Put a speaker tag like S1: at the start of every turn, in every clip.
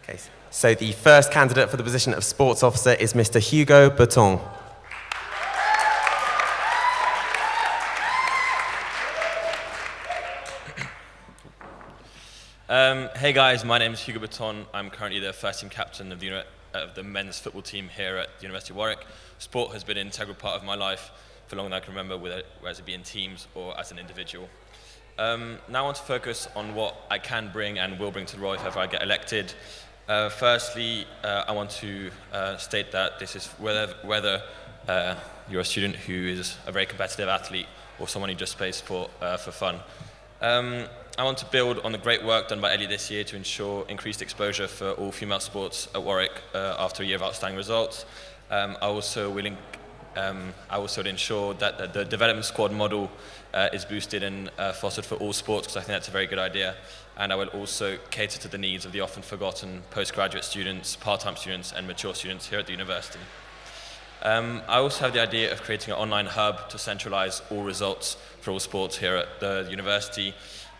S1: Okay, so the first candidate for the position of sports officer is Mr. Hugo Berton.
S2: Hey guys, my name is Hugo Berton. I'm currently the first team captain of the men's football team here at the University of Warwick. Sport has been an integral part of my life for longer than I can remember, whether it be in teams or as an individual. Now I want to focus on what I can bring and will bring to the role if ever I get elected. Firstly, I want to state that this is whether you're a student who is a very competitive athlete or someone who just plays sport for fun. I want to build on the great work done by Ellie this year to ensure increased exposure for all female sports at Warwick after a year of outstanding results. I also will ensure that the development squad model is boosted and fostered for all sports, because I think that's a very good idea. And I will also cater to the needs of the often forgotten postgraduate students, part-time students and mature students here at the university. I also have the idea of creating an online hub to centralize all results for all sports here at the university.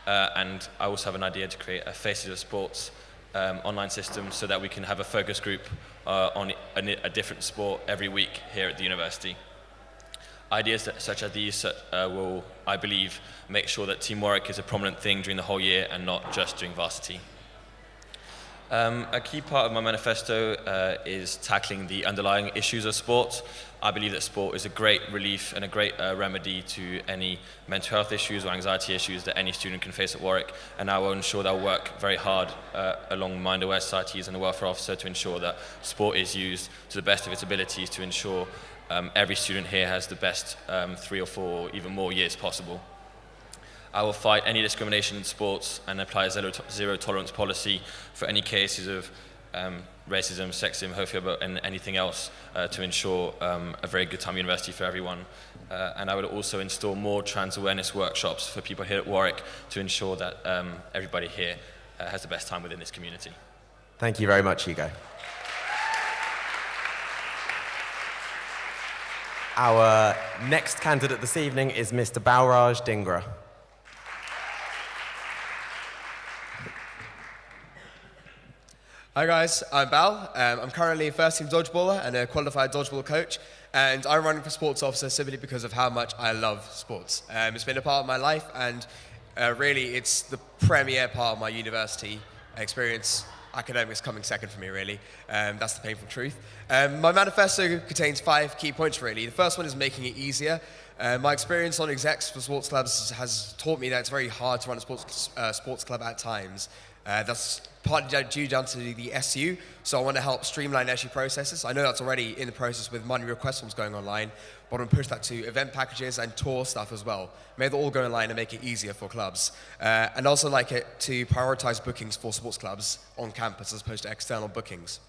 S2: And I also have an idea to create a Faces of Sports online system so that we can have a focus group on a different sport every week here at the university. Ideas such as these will, I believe, make sure that Team Warwick is a prominent thing during the whole year and not just during varsity. A key part of my manifesto is tackling the underlying issues of sport. I believe that sport is a great relief and a great remedy to any mental health issues or anxiety issues that any student can face at Warwick, and I will ensure that I'll work very hard along Mind Aware Societies and the Welfare Officer to ensure that sport is used to the best of its abilities to ensure every student here has the best 3 or 4 or even more years possible. I will fight any discrimination in sports and apply a zero tolerance policy for any cases of racism, sexism, homophobia, and anything else to ensure a very good time university for everyone. And I will also install more trans awareness workshops for people here at Warwick to ensure that everybody here has the best time within this community.
S1: Thank you very much, Hugo. Our next candidate this evening is Mr. Balraj Dhingra.
S3: Hi guys, I'm Bal. I'm currently a first team dodgeballer and a qualified dodgeball coach, and I'm running for sports officer simply because of how much I love sports. It's been a part of my life, and really it's the premier part of my university experience. Academics coming second for me, really. That's the painful truth. My manifesto contains 5 key points, really. The first one is making it easier. My experience on execs for sports clubs has taught me that it's very hard to run a sports club at times. That's partly due down to the SU, so I want to help streamline SU processes. I know that's already in the process with money request forms going online, but I want to push that to event packages and tour stuff as well. Make it all go online and make it easier for clubs. And also like it to prioritize bookings for sports clubs on campus as opposed to external bookings.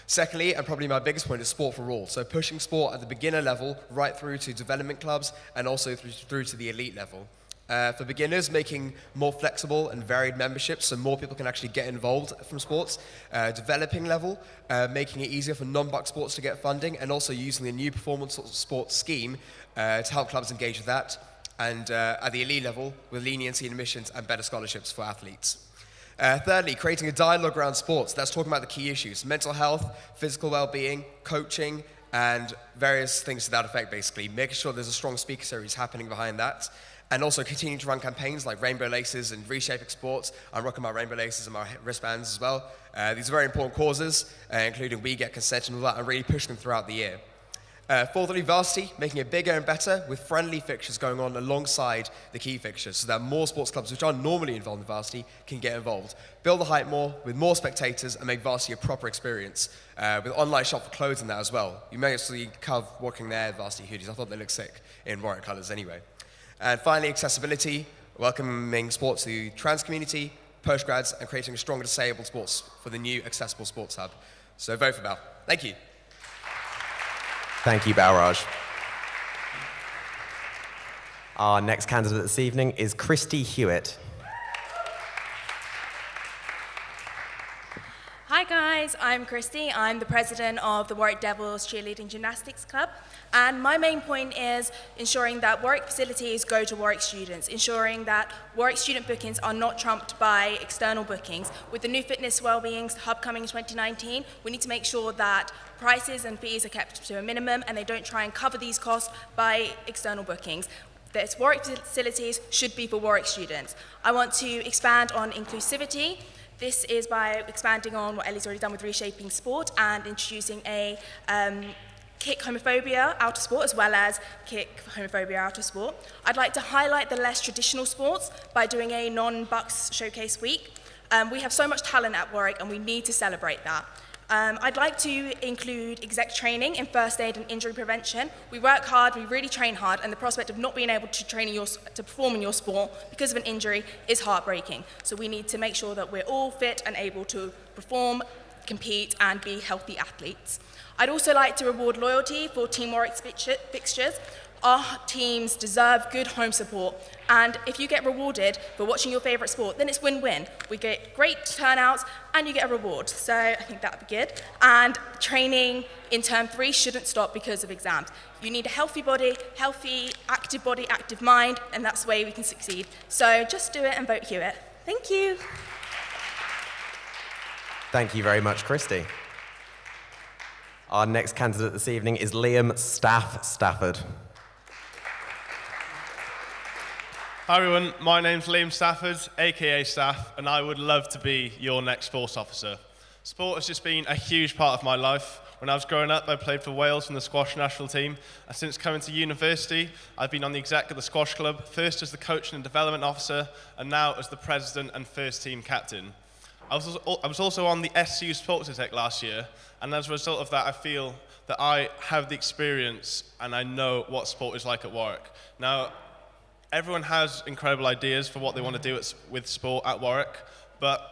S3: Secondly, and probably my biggest point, is sport for all. So pushing sport at the beginner level right through to development clubs and also through to the elite level. For beginners, making more flexible and varied memberships so more people can actually get involved from sports. Developing level, making it easier for non-buck sports to get funding, and also using the new performance sports scheme to help clubs engage with that. And at the elite level, with leniency in admissions and better scholarships for athletes. Thirdly, creating a dialogue around sports that's talking about the key issues: mental health, physical well-being, coaching, and various things to that effect, basically. Making sure there's a strong speaker series happening behind that. And also continuing to run campaigns like Rainbow Laces and Reshaping Sports. I'm rocking my Rainbow Laces and my wristbands as well. These are very important causes, including We Get Consent and all that, and really pushing them throughout the year. Fourthly, varsity, making it bigger and better with friendly fixtures going on alongside the key fixtures so that more sports clubs which are normally involved in varsity can get involved. Build the hype more with more spectators and make varsity a proper experience with online shop for clothes and that as well. You may have seen Cov walking their varsity hoodies. I thought they looked sick in Warwick colours anyway. And finally, accessibility, welcoming sports to the trans community, postgrads, and creating a stronger disabled sports for the new accessible sports hub. So vote for Bal. Thank you.
S1: Thank you, Balraj. Our next candidate this evening is Christy Hewitt.
S4: Hi guys, I'm Christy. I'm the president of the Warwick Devils Cheerleading Gymnastics Club, and my main point is ensuring that Warwick facilities go to Warwick students, ensuring that Warwick student bookings are not trumped by external bookings. With the new Fitness Wellbeing Hub coming in 2019, we need to make sure that prices and fees are kept to a minimum and they don't try and cover these costs by external bookings. That Warwick facilities should be for Warwick students. I want to expand on inclusivity. This is by expanding on what Ellie's already done with reshaping sport and introducing a kick homophobia out of sport as well as kick homophobia out of sport. I'd like to highlight the less traditional sports by doing a non-Bucks showcase week. We have so much talent at Warwick and we need to celebrate that. I'd like to include exec training in first aid and injury prevention. We work hard, we really train hard, and the prospect of not being able to perform in your sport because of an injury is heartbreaking. So we need to make sure that we're all fit and able to perform, compete, and be healthy athletes. I'd also like to reward loyalty for Team Warwick fixtures. Our teams deserve good home support, and if you get rewarded for watching your favourite sport, then it's win-win. We get great turnouts and you get a reward, so I think that would be good. And training in term 3 shouldn't stop because of exams. You need a healthy body, active mind, and that's the way we can succeed. So just do it and vote Hewitt. Thank you.
S1: Thank you very much, Christy. Our next candidate this evening is Liam Stafford.
S5: Hi everyone, my name's Liam Stafford, aka Staff, and I would love to be your next sports officer. Sport has just been a huge part of my life. When I was growing up, I played for Wales in the squash national team, and since coming to university, I've been on the exec of the squash club, first as the coach and development officer, and now as the president and first team captain. I was also on the SU sports exec last year, and as a result of that, I feel that I have the experience and I know what sport is like at Warwick. Now, everyone has incredible ideas for what they want to do with sport at Warwick, but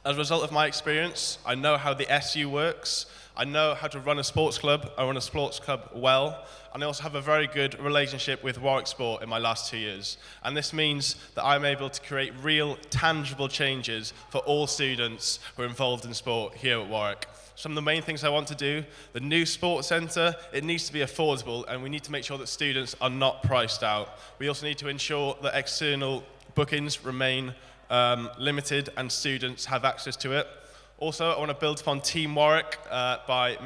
S5: as a result of my experience, I know how the SU works, I know how to run a sports club, I run a sports club well, and I also have a very good relationship with Warwick Sport in my last 2 years. And this means that I'm able to create real, tangible changes for all students who are involved in sport here at Warwick. Some of the main things I want to do, the new sports centre, it needs to be affordable, and we need to make sure that students are not priced out. We also need to ensure that external bookings remain limited and students have access to it. Also, I want to build upon Team Warwick by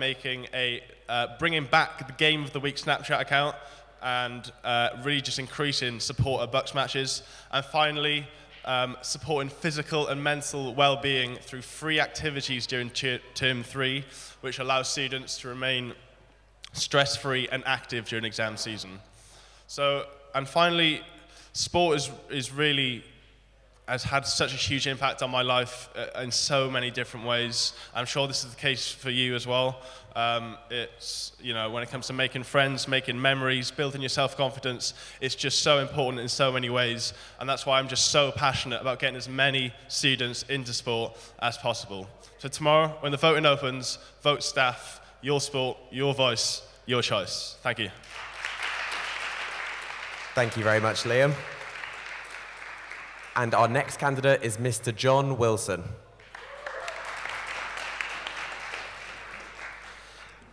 S5: bringing back the Game of the Week Snapchat account and really just increasing support at Bucks matches. And finally, supporting physical and mental well-being through free activities during term 3, which allows students to remain stress-free and active during exam season. So, and finally, sport has had such a huge impact on my life in so many different ways. I'm sure this is the case for you as well. It's, when it comes to making friends, making memories, building your self-confidence, it's just so important in so many ways. And that's why I'm just so passionate about getting as many students into sport as possible. So tomorrow, when the voting opens, vote Staff, your sport, your voice, your choice. Thank you.
S1: Thank you very much, Liam. And our next candidate is Mr. John Wilson.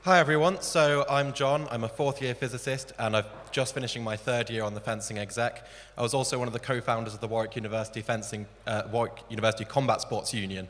S6: Hi everyone, so I'm John, I'm a 4th year physicist and I'm just finishing my 3rd year on the fencing exec. I was also one of the co-founders of the Warwick University Combat Sports Union.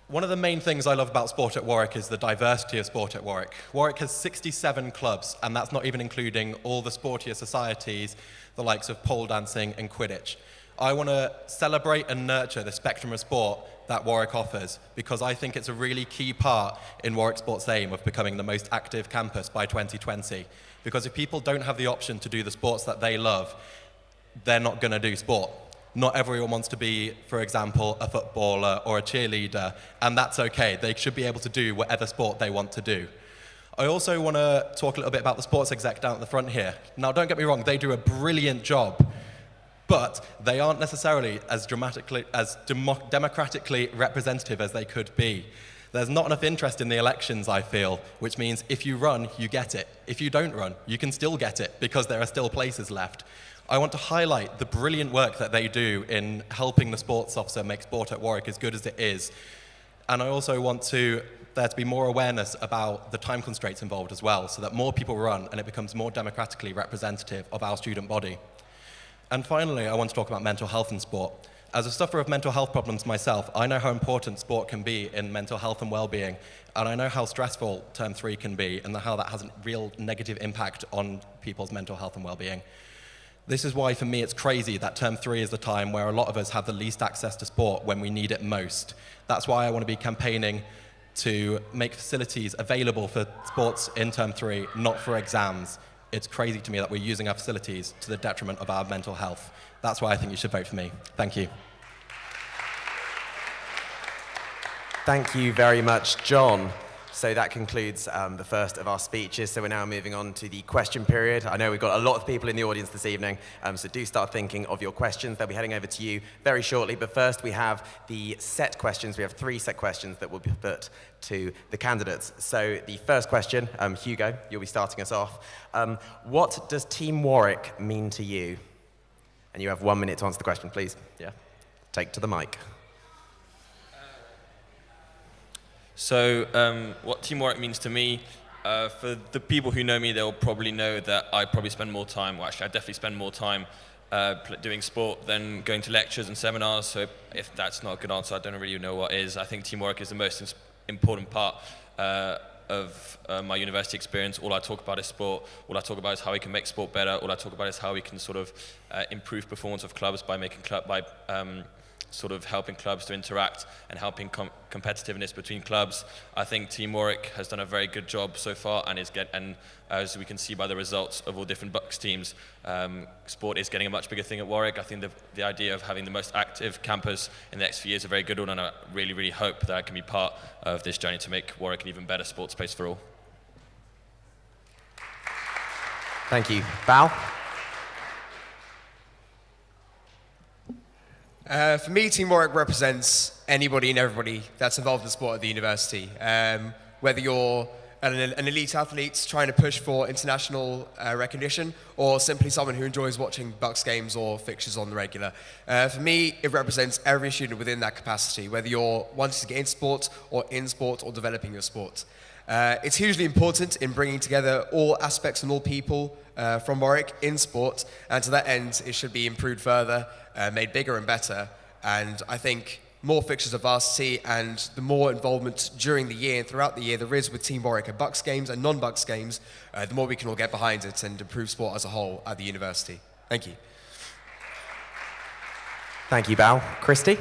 S6: One of the main things I love about sport at Warwick is the diversity of sport at Warwick. Warwick has 67 clubs, and that's not even including all the sportier societies, the likes of pole dancing and Quidditch. I want to celebrate and nurture the spectrum of sport that Warwick offers, because I think it's a really key part in Warwick Sport's aim of becoming the most active campus by 2020. Because if people don't have the option to do the sports that they love, they're not going to do sport. Not everyone wants to be, for example, a footballer or a cheerleader, and that's okay. They should be able to do whatever sport they want to do. I also want to talk a little bit about the sports exec down at the front here. Now, don't get me wrong, they do a brilliant job, but they aren't necessarily as democratically representative as they could be. There's not enough interest in the elections, I feel, which means if you run, you get it. If you don't run, you can still get it, because there are still places left. I want to highlight the brilliant work that they do in helping the sports officer make sport at Warwick as good as it is. And I also want there to be more awareness about the time constraints involved as well, so that more people run and it becomes more democratically representative of our student body. And finally, I want to talk about mental health in sport. As a sufferer of mental health problems myself, I know how important sport can be in mental health and well-being, and I know how stressful Term 3 can be and how that has a real negative impact on people's mental health and well-being. This is why, for me, it's crazy that Term 3 is the time where a lot of us have the least access to sport when we need it most. That's why I want to be campaigning to make facilities available for sports in Term 3, not for exams. It's crazy to me that we're using our facilities to the detriment of our mental health. That's why I think you should vote for me. Thank you.
S1: Thank you very much, John. So that concludes the first of our speeches. So we're now moving on to the question period. I know we've got a lot of people in the audience this evening, so do start thinking of your questions. They'll be heading over to you very shortly. But first, we have the set questions. We have 3 set questions that will be put to the candidates. So the first question, Hugo, you'll be starting us off. What does Team Warwick mean to you? And you have 1 minute to answer the question, please. Yeah, take to the mic.
S2: So what Team Warwick means to me, for the people who know me, they'll probably know that I probably spend more time, well actually I definitely spend more time doing sport than going to lectures and seminars. So if that's not a good answer, I don't really know what is. I think Team Warwick is the most important part of my university experience. All I talk about is sport. All I talk about is how we can make sport better. All I talk about is how we can sort of improve performance of clubs by sort of helping clubs to interact and helping competitiveness between clubs. I think Team Warwick has done a very good job so far, and as we can see by the results of all different Bucks teams, sport is getting a much bigger thing at Warwick. I think the idea of having the most active campus in the next few years is a very good one, and I really, really hope that I can be part of this journey to make Warwick an even better sports place for all.
S1: Thank you. Val?
S3: For me, Team Warwick represents anybody and everybody that's involved in sport at the university. Whether you're an elite athlete trying to push for international recognition, or simply someone who enjoys watching Bucks games or fixtures on the regular. For me, it represents every student within that capacity, whether you're wanting to get into sport or developing your sport. It's hugely important in bringing together all aspects and all people from Warwick in sport, and to that end, it should be improved further, made bigger and better. And I think more fixtures of varsity and the more involvement during the year and throughout the year there is with Team Warwick at Bucks games and non-Bucks games, the more we can all get behind it and improve sport as a whole at the university. Thank you.
S1: Thank you, Val. Christy?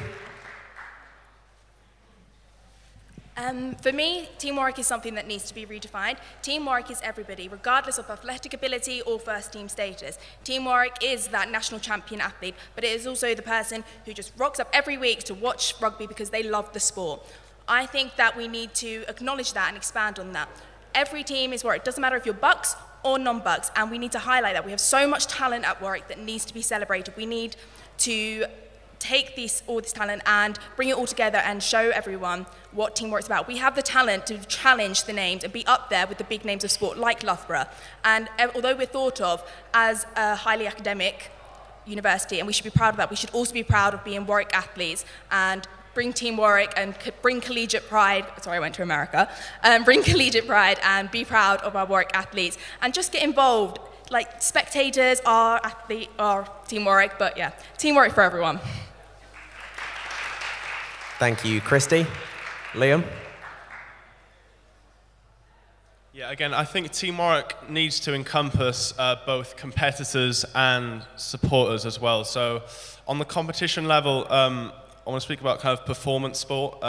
S4: For me, Team Warwick is something that needs to be redefined. Team Warwick is everybody, regardless of athletic ability or first team status. Team Warwick is that national champion athlete, but it is also the person who just rocks up every week to watch rugby because they love the sport. I think that we need to acknowledge that and expand on that. Every team is Warwick. It doesn't matter if you're Bucks or non-Bucks, and we need to highlight that. We have so much talent at Warwick that needs to be celebrated. We need to take all this talent and bring it all together and show everyone what Team Warwick's about. We have the talent to challenge the names and be up there with the big names of sport like Loughborough. And although we're thought of as a highly academic university, and we should be proud of that, we should also be proud of being Warwick athletes and bring Team Warwick and bring collegiate pride. Sorry, I went to America. Bring collegiate pride and be proud of our Warwick athletes and just get involved. Like spectators are Team Warwick, but yeah, Team Warwick for everyone.
S1: Thank you, Christy. Liam?
S5: Yeah, again, I think Team Warwick needs to encompass both competitors and supporters as well. So on the competition level, I want to speak about kind of performance sport.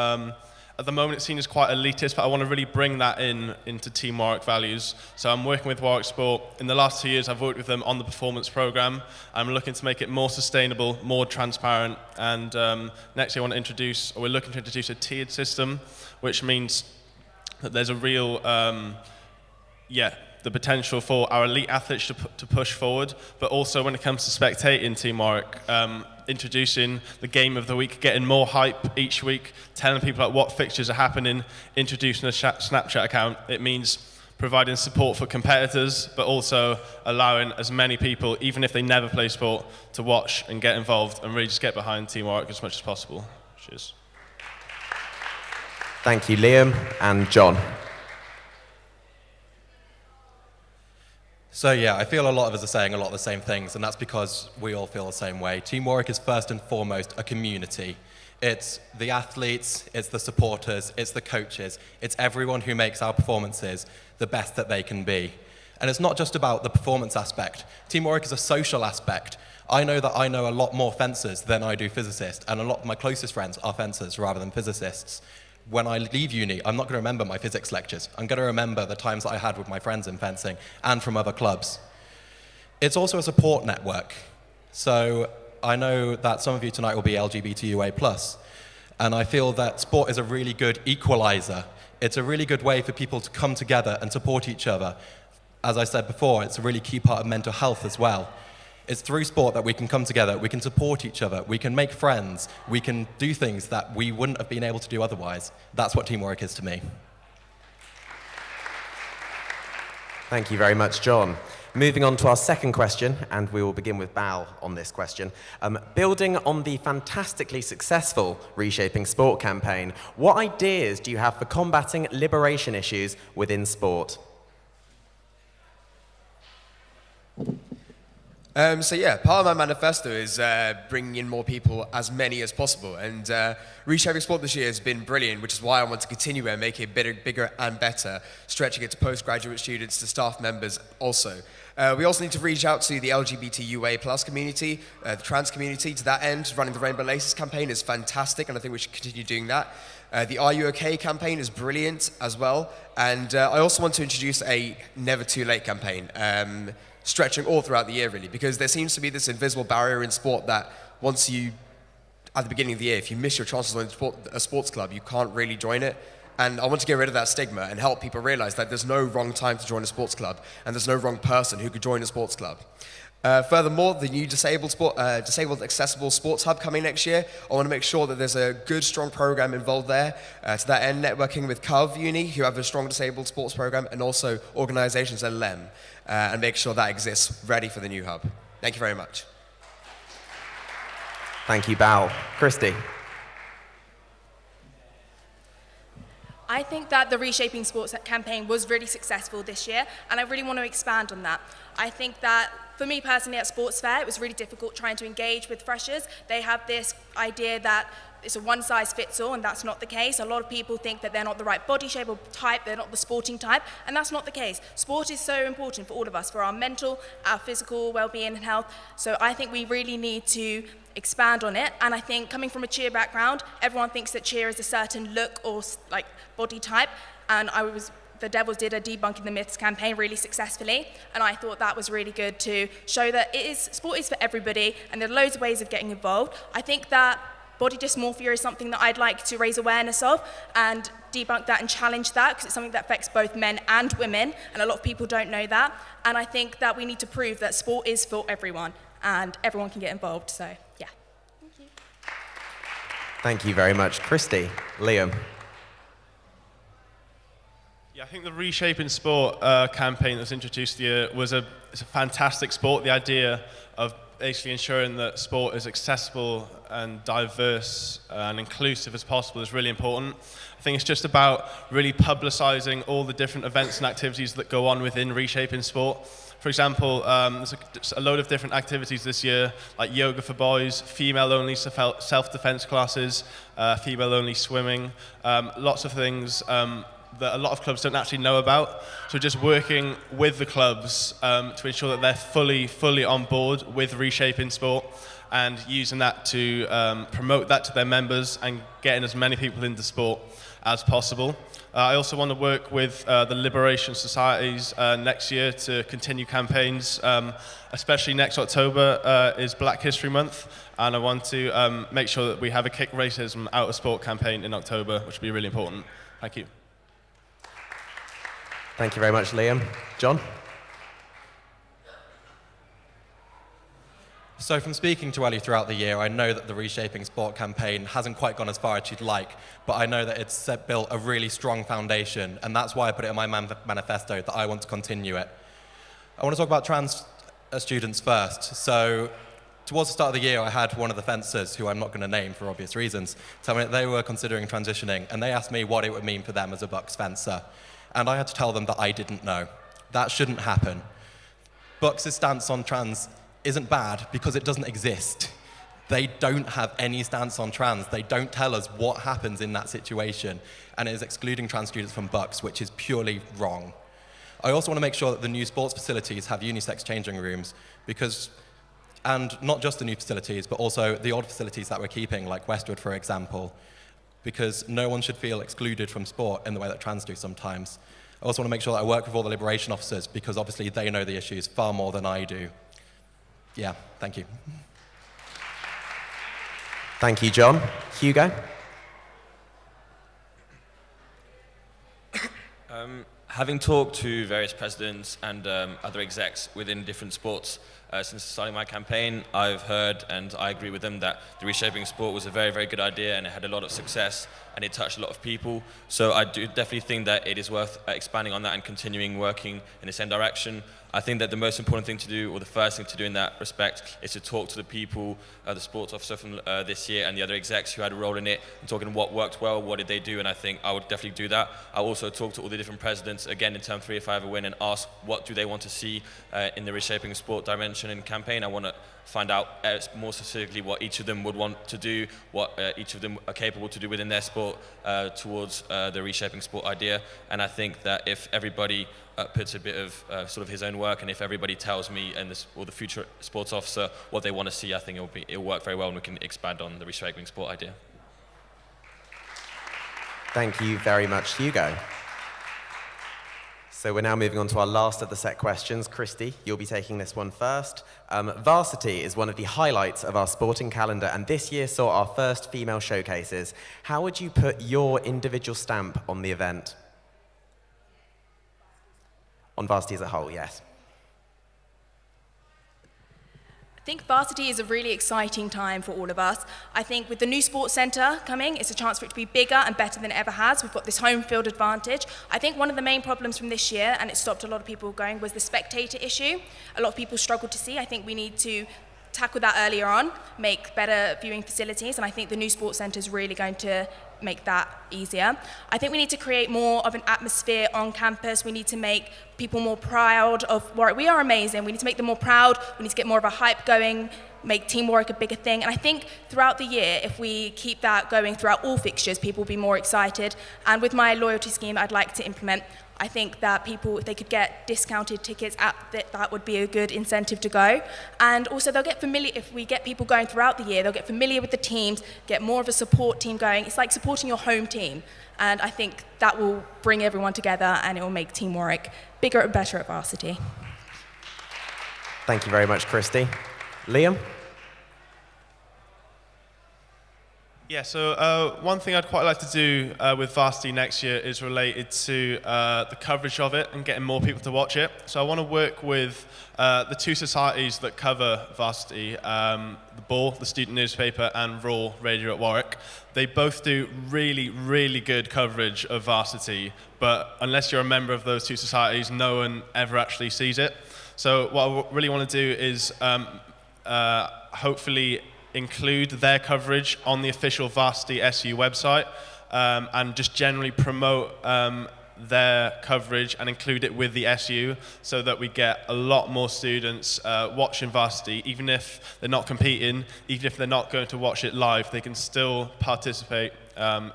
S5: At the moment, it's seen as quite elitist, but I want to really bring that into Team Warwick values. So I'm working with Warwick Sport. In the last 2 years, I've worked with them on the performance program. I'm looking to make it more sustainable, more transparent, and next year we're looking to introduce a tiered system, which means that there's a real, the potential for our elite athletes to push forward, but also when it comes to spectating Team Warwick, introducing the game of the week, getting more hype each week, telling people like what fixtures are happening, introducing a Snapchat account. It means providing support for competitors, but also allowing as many people, even if they never play sport, to watch and get involved and really just get behind Team Warwick as much as possible. Cheers.
S1: Thank you, Liam and John.
S6: So yeah, I feel a lot of us are saying a lot of the same things, and that's because we all feel the same way. Team Warwick is first and foremost a community. It's the athletes, it's the supporters, it's the coaches, it's everyone who makes our performances the best that they can be. And it's not just about the performance aspect. Team Warwick is a social aspect. I know that I know a lot more fencers than I do physicists, and a lot of my closest friends are fencers rather than physicists. When I leave uni, I'm not going to remember my physics lectures. I'm going to remember the times that I had with my friends in fencing and from other clubs. It's also a support network. So I know that some of you tonight will be LGBTQA+, and I feel that sport is a really good equalizer. It's a really good way for people to come together and support each other. As I said before, it's a really key part of mental health as well. It's through sport that we can come together, we can support each other, we can make friends, we can do things that we wouldn't have been able to do otherwise. That's what Team Warwick is to me.
S1: Thank you very much, John. Moving on to our second question, and we will begin with Bal on this question. Building on the fantastically successful Reshaping Sport campaign, what ideas do you have for combating liberation issues within sport?
S3: So yeah, part of my manifesto is bringing in more people, as many as possible. And Reshaping Sport this year has been brilliant, which is why I want to continue and make it bigger and better, stretching it to postgraduate students, to staff members also. We also need to reach out to the LGBTQA+ community, the trans community. To that end, running the Rainbow Laces campaign is fantastic, and I think we should continue doing that. The Are You OK campaign is brilliant as well. And I also want to introduce a Never Too Late campaign. Stretching all throughout the year, really, because there seems to be this invisible barrier in sport that once you, at the beginning of the year, if you miss your chances on a sports club, you can't really join it. And I want to get rid of that stigma and help people realize that there's no wrong time to join a sports club, and there's no wrong person who could join a sports club. Furthermore, the new disabled accessible sports hub coming next year, I want to make sure that there's a good, strong program involved there. To that end, networking with Cov Uni, who have a strong disabled sports program, and also organizations at LEM, and make sure that exists ready for the new hub. Thank you very much.
S1: Thank you, Bal. Christy.
S4: I think that the Reshaping Sports campaign was really successful this year, and I really want to expand on that. I think that for me personally at Sports Fair, it was really difficult trying to engage with freshers. They have this idea that it's a one-size-fits-all, and that's not the case. A lot of people think that they're not the right body shape or type, they're not the sporting type, and that's not the case. Sport is so important for all of us, for our mental, our physical well-being and health. So I think we really need to expand on it. And I think coming from a cheer background, everyone thinks that cheer is a certain look or like body type. And the Devils did a Debunking the Myths campaign really successfully, and I thought that was really good to show that sport is for everybody, and there are loads of ways of getting involved. I think that body dysmorphia is something that I'd like to raise awareness of and debunk that and challenge that, because it's something that affects both men and women, and a lot of people don't know that. And I think that we need to prove that sport is for everyone, and everyone can get involved, so yeah. Thank you.
S1: Thank you very much, Christy. Liam.
S5: Yeah, I think the Reshaping Sport campaign that was introduced here it's a fantastic sport. The idea of basically ensuring that sport is accessible and diverse and inclusive as possible is really important. I think it's just about really publicising all the different events and activities that go on within Reshaping Sport. For example, there's a load of different activities this year, like yoga for boys, female-only self-defense classes, female-only swimming, lots of things that a lot of clubs don't actually know about. So just working with the clubs to ensure that they're fully on board with Reshaping Sport, and using that to promote that to their members and getting as many people into sport as possible. I also want to work with the Liberation Societies next year to continue campaigns, especially next October is Black History Month, and I want to make sure that we have a Kick Racism Out of Sport campaign in October, which will be really important. Thank you.
S1: Thank you very much, Liam. John?
S6: So from speaking to Ellie throughout the year, I know that the Reshaping Sport campaign hasn't quite gone as far as she'd like, but I know that it's built a really strong foundation, and that's why I put it in my manifesto that I want to continue it. I want to talk about trans students first. So towards the start of the year, I had one of the fencers, who I'm not going to name for obvious reasons, tell me that they were considering transitioning, and they asked me what it would mean for them as a BUCS fencer. And I had to tell them that I didn't know. That shouldn't happen. BUCS' stance on trans isn't bad because it doesn't exist. They don't have any stance on trans. They don't tell us what happens in that situation, and it is excluding trans students from BUCS, which is purely wrong. I also want to make sure that the new sports facilities have unisex changing rooms, and not just the new facilities, but also the old facilities that we're keeping, like Westwood, for example, because no one should feel excluded from sport in the way that trans do sometimes. I also want to make sure that I work with all the liberation officers, because obviously they know the issues far more than I do. Yeah, thank you.
S1: Thank you, John. Hugo?
S2: Having talked to various presidents and other execs within different sports since starting my campaign, I've heard, and I agree with them, that the Reshaping Sport was a very, very good idea, and it had a lot of success, and it touched a lot of people. So I do definitely think that it is worth expanding on that and continuing working in the same direction. I think that the most important thing to do, or the first thing to do in that respect, is to talk to the people, the sports officer from this year and the other execs who had a role in it, and talking what worked well, what did they do, and I think I would definitely do that. I'll also talk to all the different presidents, again, in term 3 if I ever win, and ask what do they want to see in the Reshaping Sport dimension and campaign. I want to find out more specifically what each of them would want to do, what each of them are capable to do within their sport towards the Reshaping Sport idea. And I think that if everybody puts a bit of sort of his own work, and if everybody tells me or the future sports officer what they want to see, I think it'll work very well, and we can expand on the Reshaping Sport idea.
S1: Thank you very much, Hugo. So we're now moving on to our last of the set questions. Christy, you'll be taking this one first. Varsity is one of the highlights of our sporting calendar, and this year saw our first female showcases. How would you put your individual stamp on the event? On Varsity as a whole, yes.
S4: I think Varsity is a really exciting time for all of us. I think with the new sports centre coming, it's a chance for it to be bigger and better than it ever has. We've got this home field advantage. I think one of the main problems from this year, and it stopped a lot of people going, was the spectator issue. A lot of people struggled to see. I think we need to tackle that earlier on, make better viewing facilities, and I think the new sports centre is really going to make that easier. I think we need to create more of an atmosphere on campus. We need to make people more proud of Warwick. We are amazing. We need to make them more proud. We need to get more of a hype going, make Team Warwick a bigger thing. And I think throughout the year, if we keep that going throughout all fixtures, people will be more excited. And with my loyalty scheme I'd like to implement, I think that people, if they could get discounted tickets, that would be a good incentive to go. And also they'll get familiar, if we get people going throughout the year, they'll get familiar with the teams, get more of a support team going. It's like supporting your home team. And I think that will bring everyone together, and it will make Team Warwick bigger and better at Varsity.
S1: Thank you very much, Christy. Liam?
S5: Yeah, so one thing I'd quite like to do with Varsity next year is related to the coverage of it and getting more people to watch it. So I want to work with the two societies that cover Varsity, the Ball, the student newspaper, and Raw Radio at Warwick. They both do really, really good coverage of Varsity, but unless you're a member of those two societies, no one ever actually sees it. So what I really want to do is hopefully include their coverage on the official Varsity SU website, and just generally promote their coverage and include it with the SU, so that we get a lot more students watching Varsity. Even if they're not competing, even if they're not going to watch it live, they can still participate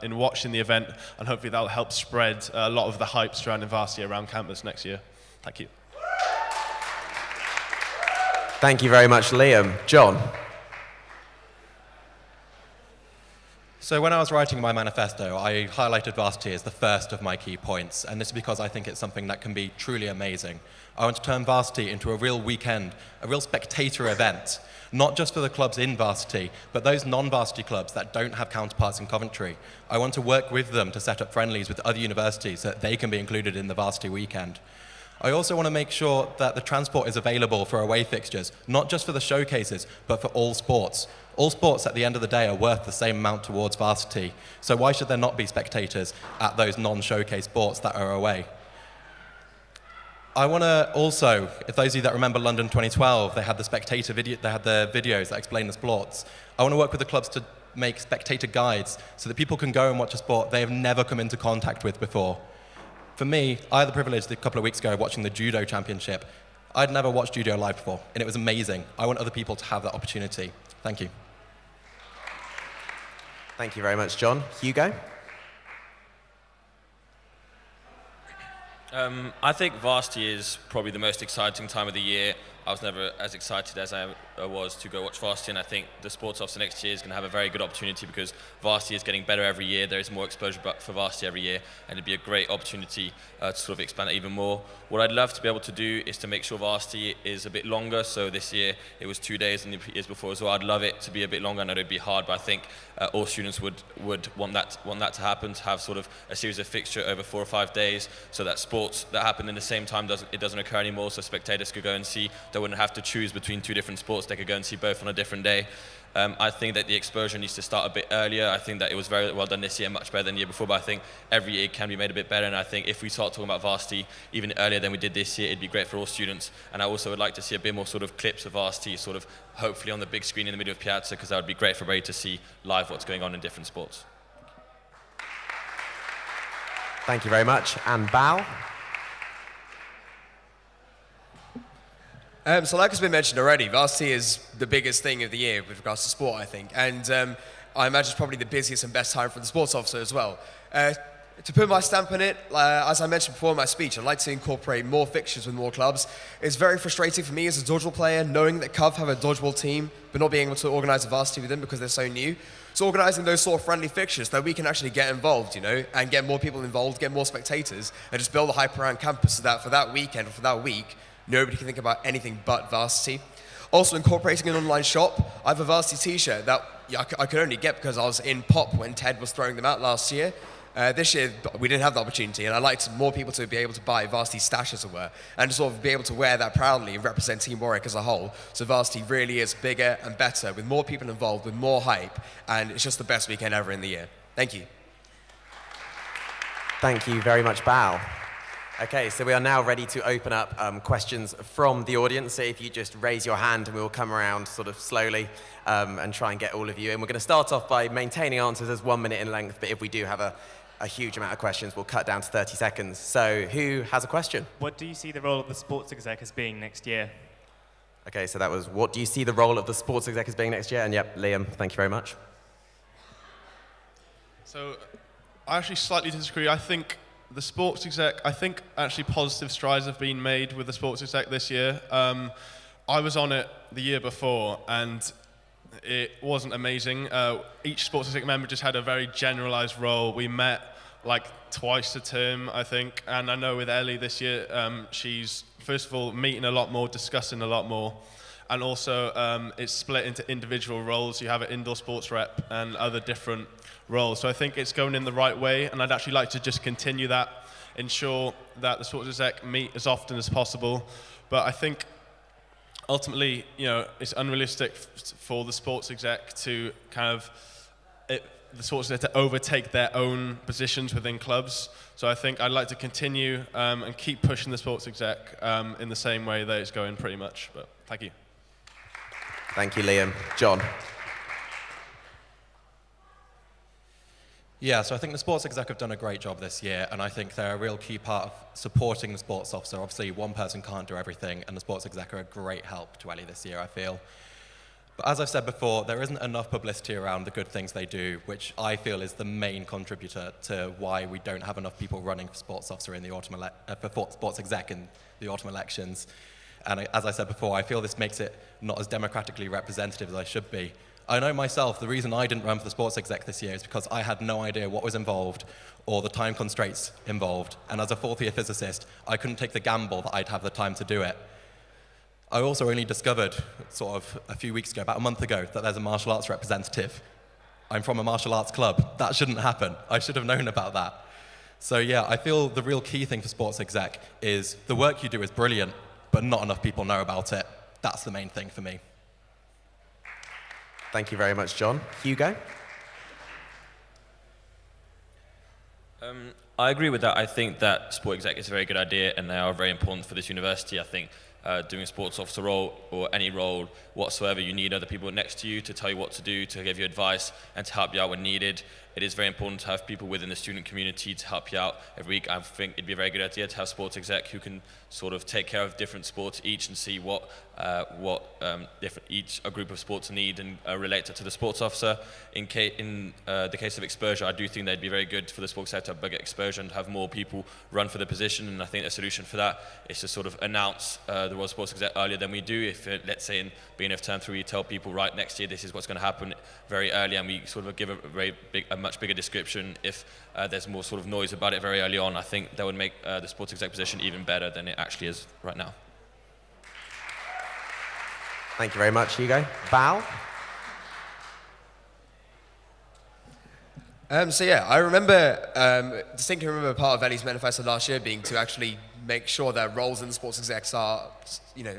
S5: in watching the event, and hopefully that'll help spread a lot of the hype surrounding Varsity around campus next year. Thank you.
S1: Thank you very much, Liam. John?
S6: So when I was writing my manifesto, I highlighted Varsity as the first of my key points, and this is because I think it's something that can be truly amazing. I want to turn Varsity into a real weekend, a real spectator event, not just for the clubs in Varsity, but those non-Varsity clubs that don't have counterparts in Coventry. I want to work with them to set up friendlies with other universities so that they can be included in the Varsity weekend. I also want to make sure that the transport is available for away fixtures, not just for the showcases, but for all sports. All sports at the end of the day are worth the same amount towards Varsity, so why should there not be spectators at those non-showcase sports that are away? I want to also, if those of you that remember London 2012, they had the videos that explain the sports. I want to work with the clubs to make spectator guides so that people can go and watch a sport they have never come into contact with before. For me, I had the privilege a couple of weeks ago of watching the Judo Championship. I'd never watched Judo live before, and it was amazing. I want other people to have that opportunity. Thank you.
S1: Thank you very much, John. Hugo?
S2: I think varsity is probably the most exciting time of the year. I was never as excited as I was to go watch varsity, and I think the sports officer next year is going to have a very good opportunity because varsity is getting better every year. There is more exposure for varsity every year, and it'd be a great opportunity to sort of expand it even more. What I'd love to be able to do is to make sure varsity is a bit longer. So this year it was 2 days, and the years before as well. I'd love it to be a bit longer. I know it'd be hard, but I think all students would want that to happen, to have sort of a series of fixture over 4 or 5 days, so that sports that happen in the same time doesn't occur anymore. So spectators could go and see. They wouldn't have to choose between 2 different sports. They could go and see both on a different day. I think that the exposure needs to start a bit earlier. I think that it was very well done this year, much better than the year before, but I think every year can be made a bit better, and I think if we start talking about varsity even earlier than we did this year, it'd be great for all students. And I also would like to see a bit more sort of clips of varsity, sort of hopefully on the big screen in the middle of Piazza, because that would be great for everybody to see live what's going on in different sports.
S1: Thank you very much. And Bao?
S3: So like has been mentioned already, varsity is the biggest thing of the year with regards to sport, I think. And I imagine it's probably the busiest and best time for the sports officer as well. To put my stamp on it, as I mentioned before in my speech, I'd like to incorporate more fixtures with more clubs. It's very frustrating for me as a dodgeball player, knowing that Cov have a dodgeball team, but not being able to organise a varsity with them because they're so new. So organising those sort of friendly fixtures that we can actually get involved, and get more people involved, get more spectators, and just build a hype around campus so that for that weekend or for that week, nobody can think about anything but varsity. Also incorporating an online shop. I have a varsity t-shirt that I could only get because I was in Pop when Ted was throwing them out last year. This year, we didn't have the opportunity, and I'd like more people to be able to buy varsity stash, as it were, and to sort of be able to wear that proudly and represent Team Warwick as a whole. So varsity really is bigger and better, with more people involved, with more hype, and it's just the best weekend ever in the year. Thank you.
S1: Thank you very much, Bao. Okay, so we are now ready to open up questions from the audience. So if you just raise your hand, and we will come around sort of slowly and try and get all of you in. We're going to start off by maintaining answers as 1 minute in length, but if we do have a huge amount of questions, we'll cut down to 30 seconds. So who has a question?
S7: What do you see the role of the sports exec as being next year?
S1: Okay, so that was, what do you see the role of the sports exec as being next year? And yep, Liam, thank you very much.
S5: So I actually slightly disagree. I think the sports exec, actually positive strides have been made with the sports exec this year. I was on it the year before, and it wasn't amazing. Each sports exec member just had a very generalized role. We met like twice a term, I think, and I know with Ellie this year, she's first of all meeting a lot more, discussing a lot more, and also it's split into individual roles. You have an indoor sports rep and other different roles. So I think it's going in the right way, and I'd actually like to just continue that, ensure that the sports exec meet as often as possible. But I think ultimately, it's unrealistic for the sports exec to the sports exec to overtake their own positions within clubs. So I think I'd like to continue and keep pushing the sports exec in the same way that it's going pretty much. But thank you.
S1: Thank you, Liam. John?
S6: Yeah, so I think the sports exec have done a great job this year, and I think they're a real key part of supporting the sports officer. Obviously, one person can't do everything, and the sports exec are a great help to Ellie this year, I feel. But as I've said before, there isn't enough publicity around the good things they do, which I feel is the main contributor to why we don't have enough people running for sports officer in the autumn for sports exec in the autumn elections. And as I said before, I feel this makes it not as democratically representative as I should be. I know myself, the reason I didn't run for the sports exec this year is because I had no idea what was involved or the time constraints involved. And as a fourth year physicist, I couldn't take the gamble that I'd have the time to do it. I also only discovered sort of a few weeks ago, about a month ago, that there's a martial arts representative. I'm from a martial arts club. That shouldn't happen. I should have known about that. So yeah, I feel the real key thing for sports exec is the work you do is brilliant, but not enough people know about it. That's the main thing for me.
S1: Thank you very much, John. Hugo?
S2: I agree with that. I think that sport exec is a very good idea, and they are very important for this university. I think doing a sports officer role or any role whatsoever, you need other people next to you to tell you what to do, to give you advice, and to help you out when needed. It is very important to have people within the student community to help you out every week. I think it'd be a very good idea to have sports exec who can sort of take care of different sports each and see what each a group of sports need and relate it to the sports officer. In the case of exposure, I do think they'd be very good for the sports sector to bigger exposure and have more people run for the position. And I think the solution for that is to sort of announce the role of sports exec earlier than we do. If let's say in beginning of term 3, we tell people right next year this is what's going to happen very early, and we sort of give a much bigger description. If there's more sort of noise about it very early on, I think that would make the sports exec position even better than it actually is right now.
S1: Thank you very much, Hugo. Val?
S3: So yeah, I remember, distinctly remember part of Ellie's manifesto last year being to actually make sure that roles in the sports execs are,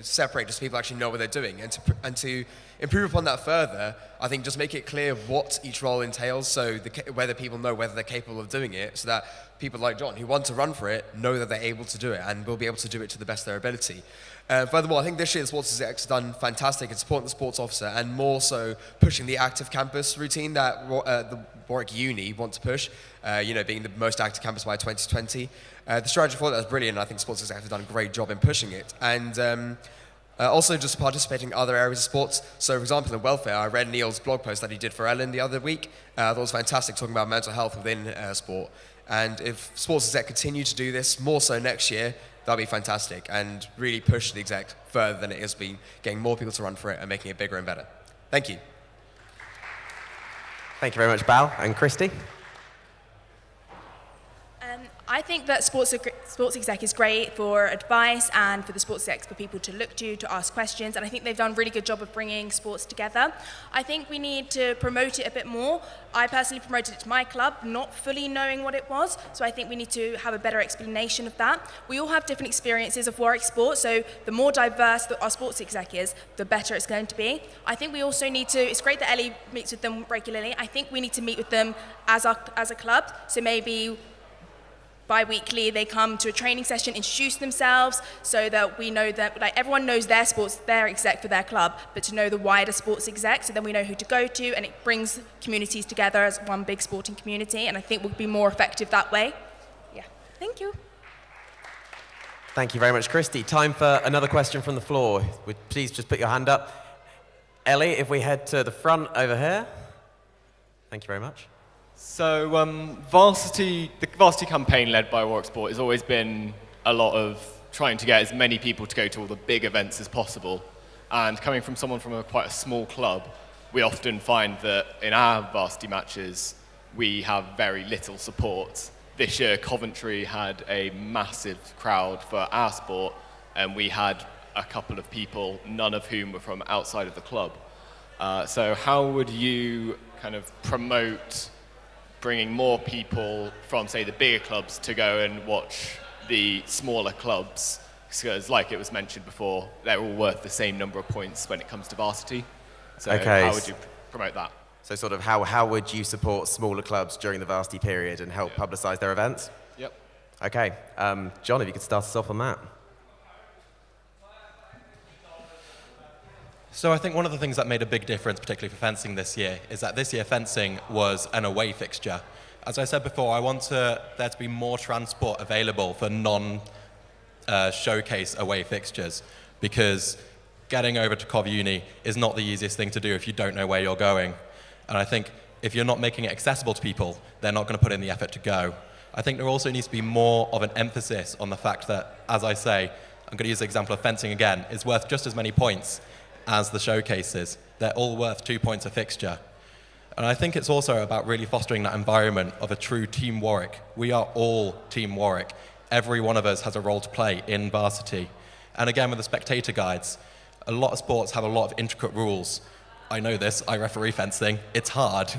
S3: separated so people actually know what they're doing. And to improve upon that further, I think just make it clear what each role entails, so whether people know whether they're capable of doing it, so that people like John, who want to run for it, know that they're able to do it and will be able to do it to the best of their ability. Furthermore, I think this year the sports execs have done fantastic in supporting the sports officer and more so pushing the active campus routine that the Warwick Uni want to push, being the most active campus by 2020. The strategy for that is brilliant. I think sports execs have done a great job in pushing it. And also just participating in other areas of sports. So, for example, in welfare, I read Neil's blog post that he did for Ellen the other week. I thought it was fantastic, talking about mental health within sport. And if sports exec continue to do this more so next year, that'll be fantastic and really push the exec further than it has been, getting more people to run for it and making it bigger and better. Thank you.
S1: Thank you very much, Bal. And Christy?
S4: I think that sports exec is great for advice and for the sports execs for people to look to ask questions, and I think they've done a really good job of bringing sports together. I think we need to promote it a bit more. I personally promoted it to my club, not fully knowing what it was, so I think we need to have a better explanation of that. We all have different experiences of Warwick sport, so the more diverse that our sports exec is, the better it's going to be. I think we also need to, it's great that Ellie meets with them regularly, I think we need to meet with them as a club, so maybe bi-weekly they come to a training session, introduce themselves, so that we know that everyone knows their sports, their exec for their club, but to know the wider sports exec, so then we know who to go to, and it brings communities together as one big sporting community, and I think we'll be more effective that way. Yeah, thank you.
S1: Thank you very much, Christy. Time for another question from the floor. Please just put your hand up. Ellie, if we head to the front over here. Thank you very much.
S8: So the varsity campaign led by Warwick Sport has always been a lot of trying to get as many people to go to all the big events as possible. And coming from someone from quite a small club, we often find that in our varsity matches, we have very little support. This year, Coventry had a massive crowd for our sport, and we had a couple of people, none of whom were from outside of the club. So how would you kind of promote bringing more people from, say, the bigger clubs to go and watch the smaller clubs? Because, like it was mentioned before, they're all worth the same number of points when it comes to varsity. So how would you promote that?
S1: So sort of how would you support smaller clubs during the varsity period and help publicise their events?
S8: Yep.
S1: Okay. John, if you could start us off on that.
S6: So I think one of the things that made a big difference, particularly for fencing this year, is that this year fencing was an away fixture. As I said before, I want there to be more transport available for non-showcase away fixtures, because getting over to Cov Uni is not the easiest thing to do if you don't know where you're going. And I think if you're not making it accessible to people, they're not going to put in the effort to go. I think there also needs to be more of an emphasis on the fact that, as I say, I'm going to use the example of fencing again, is worth just as many points as the showcases. They're all worth 2 points a fixture. And I think it's also about really fostering that environment of a true Team Warwick. We are all Team Warwick. Every one of us has a role to play in varsity. And again, with the spectator guides, a lot of sports have a lot of intricate rules. I know this, I referee fencing. It's hard.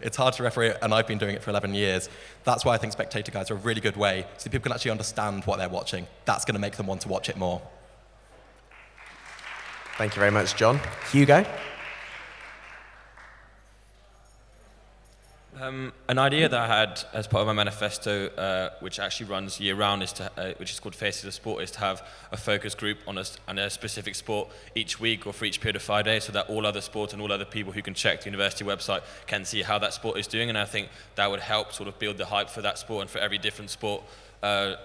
S6: It's hard to referee, and I've been doing it for 11 years. That's why I think spectator guides are a really good way, so people can actually understand what they're watching. That's going to make them want to watch it more.
S1: Thank you very much, John. Hugo?
S2: An idea that I had as part of my manifesto, which actually runs year-round, which is called Faces of Sport, is to have a focus group on a specific sport each week or for each period of 5 days, so that all other sports and all other people who can check the university website can see how that sport is doing. And I think that would help sort of build the hype for that sport and for every different sport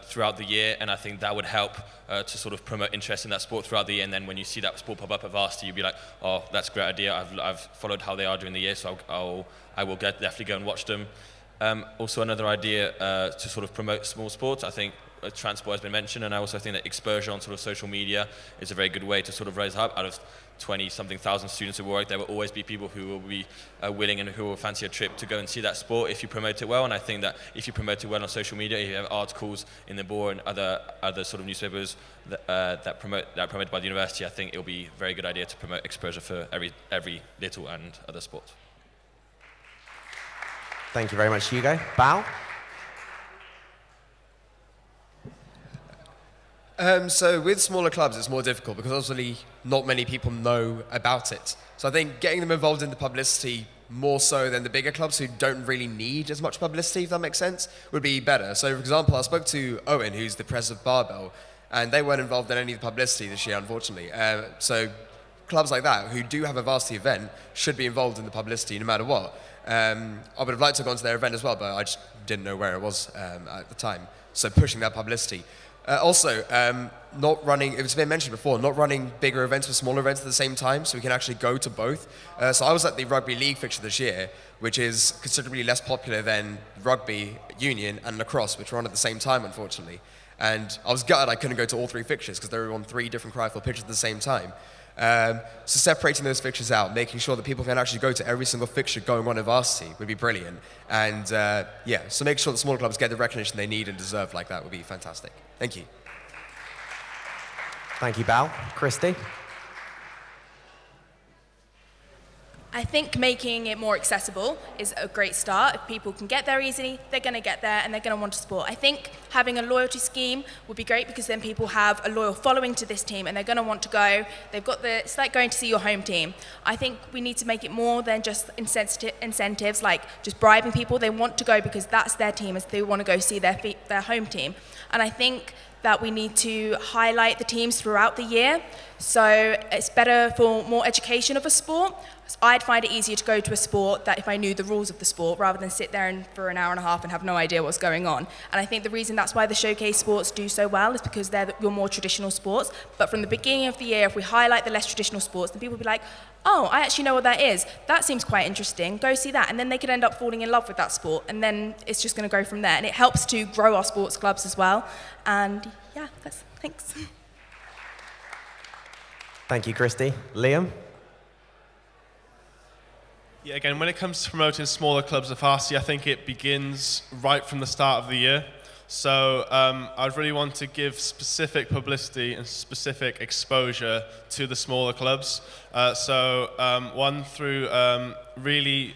S2: throughout the year. And I think that would help to sort of promote interest in that sport throughout the year. And then when you see that sport pop up at varsity, you'll be like, oh, that's a great idea. I've followed how they are during the year, so I will definitely go and watch them. Also another idea to sort of promote small sports, I think transport has been mentioned, and I also think that exposure on sort of social media is a very good way to sort of raise hype. Out of 20-something thousand students at Warwick, there will always be people who will be willing and who will fancy a trip to go and see that sport if you promote it well. And I think that if you promote it well on social media, if you have articles in the Boar and other sort of newspapers that promoted by the university, I think it will be a very good idea to promote exposure for every little and other sport.
S1: Thank you very much, Hugo. Bal?
S3: So with smaller clubs, it's more difficult because obviously not many people know about it. So I think getting them involved in the publicity more so than the bigger clubs who don't really need as much publicity, if that makes sense, would be better. So for example, I spoke to Owen, who's the president of Barbell, and they weren't involved in any of the publicity this year, unfortunately. So clubs like that, who do have a varsity event, should be involved in the publicity no matter what. I would have liked to have gone to their event as well, but I just didn't know where it was at the time. So pushing that publicity. Also, not running, it's been mentioned before, not running bigger events with smaller events at the same time, so we can actually go to both. So I was at the rugby league fixture this year, which is considerably less popular than rugby union and lacrosse, which were on at the same time, unfortunately. And I was gutted I couldn't go to all three fixtures because they were on 3 different Cryfield pitches at the same time. So separating those fixtures out, making sure that people can actually go to every single fixture going on at varsity would be brilliant. And yeah, so make sure that smaller clubs get the recognition they need and deserve like that would be fantastic. Thank you.
S1: Thank you, Bal. Christy?
S4: I think making it more accessible is a great start. If people can get there easily, they're going to get there and they're going to want to support. I think having a loyalty scheme would be great because then people have a loyal following to this team and they're going to want to go. It's like going to see your home team. I think we need to make it more than just incentives like just bribing people. They want to go because that's their team, as they want to go see their home team. And I think that we need to highlight the teams throughout the year. So it's better for more education of a sport. I'd find it easier to go to a sport that if I knew the rules of the sport rather than sit there for an hour and a half and have no idea what's going on. And I think the reason that's why the showcase sports do so well is because they're your more traditional sports. But from the beginning of the year, if we highlight the less traditional sports, then people will be like, oh, I actually know what that is. That seems quite interesting. Go see that. And then they could end up falling in love with that sport. And then it's just going to go from there. And it helps to grow our sports clubs as well. And yeah, thanks.
S1: Thank you, Christy. Liam?
S5: Yeah, again, when it comes to promoting smaller clubs of varsity, I think it begins right from the start of the year. So I'd really want to give specific publicity and specific exposure to the smaller clubs. One through really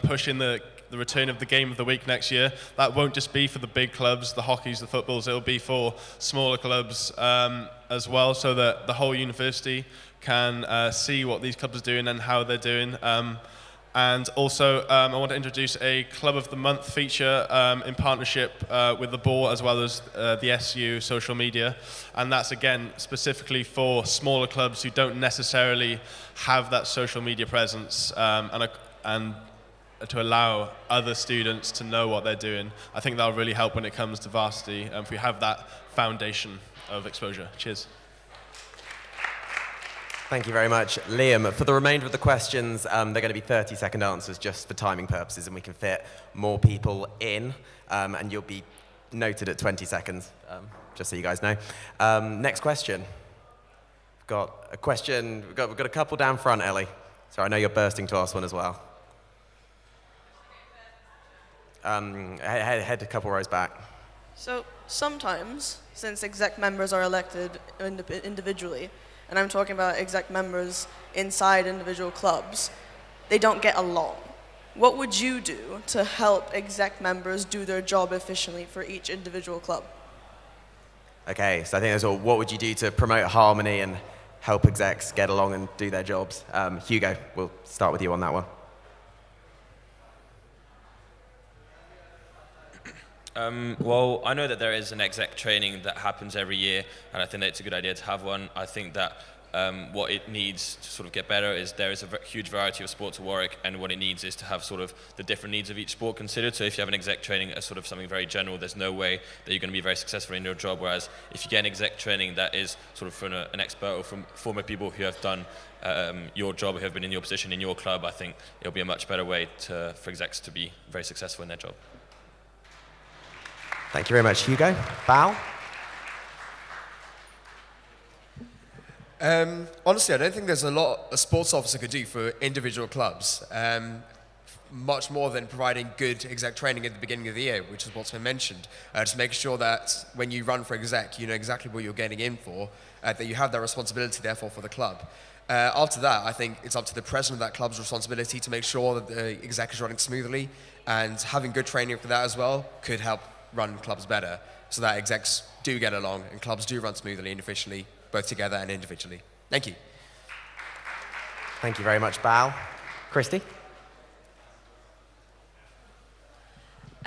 S5: pushing the return of the game of the week next year. That won't just be for the big clubs, the hockeys, the footballs, it'll be for smaller clubs as well, so that the whole university can see what these clubs are doing and how they're doing. And also, I want to introduce a Club of the Month feature in partnership with the Boar as well as the SU social media. And that's, again, specifically for smaller clubs who don't necessarily have that social media presence and to allow other students to know what they're doing. I think that'll really help when it comes to varsity if we have that foundation of exposure. Cheers.
S1: Thank you very much. Liam, for the remainder of the questions, they're going to be 30-second answers just for timing purposes, and we can fit more people in, and you'll be noted at 20 seconds, just so you guys know. Next question. We've got a question. We've got a couple down front, Ellie. So I know you're bursting to ask one as well. Head a couple rows back.
S9: So sometimes, since exec members are elected individually, and I'm talking about exec members inside individual clubs, they don't get along. What would you do to help exec members do their job efficiently for each individual club?
S1: Okay, so I think that's all. What would you do to promote harmony and help execs get along and do their jobs? Hugo, we'll start with you on that one.
S2: Well, I know that there is an exec training that happens every year, and I think that it's a good idea to have one. I think that what it needs to sort of get better is there is a huge variety of sports at Warwick, and what it needs is to have sort of the different needs of each sport considered. So if you have an exec training as sort of something very general, there's no way that you're going to be very successful in your job. Whereas if you get an exec training that is sort of from an expert or from former people who have done your job, who have been in your position in your club, I think it'll be a much better way for execs to be very successful in their job.
S1: Thank you very much, Hugo. Val?
S3: Honestly, I don't think there's a lot a sports officer could do for individual clubs, much more than providing good exec training at the beginning of the year, which is what's been mentioned. Just make sure that when you run for exec, you know exactly what you're getting in for, that you have that responsibility, therefore, for the club. After that, I think it's up to the president of that club's responsibility to make sure that the exec is running smoothly, and having good training for that as well could help run clubs better, so that execs do get along and clubs do run smoothly and efficiently, both together and individually. Thank you.
S1: Thank you very much, Val. Christy?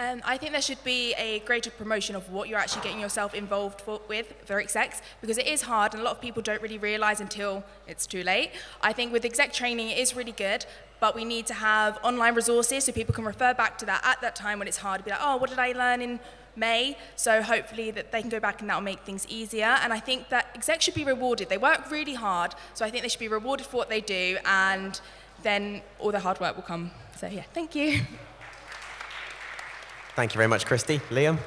S4: I think there should be a greater promotion of what you're actually getting yourself involved with for execs, because it is hard and a lot of people don't really realise until it's too late. I think with exec training it is really good, but we need to have online resources so people can refer back to that at that time when it's hard to be like, oh, what did I learn in May? So hopefully that they can go back and that'll make things easier. And I think that execs should be rewarded. They work really hard, so I think they should be rewarded for what they do, and then all the hard work will come. So yeah, thank you.
S1: Thank you very much, Christy. Liam?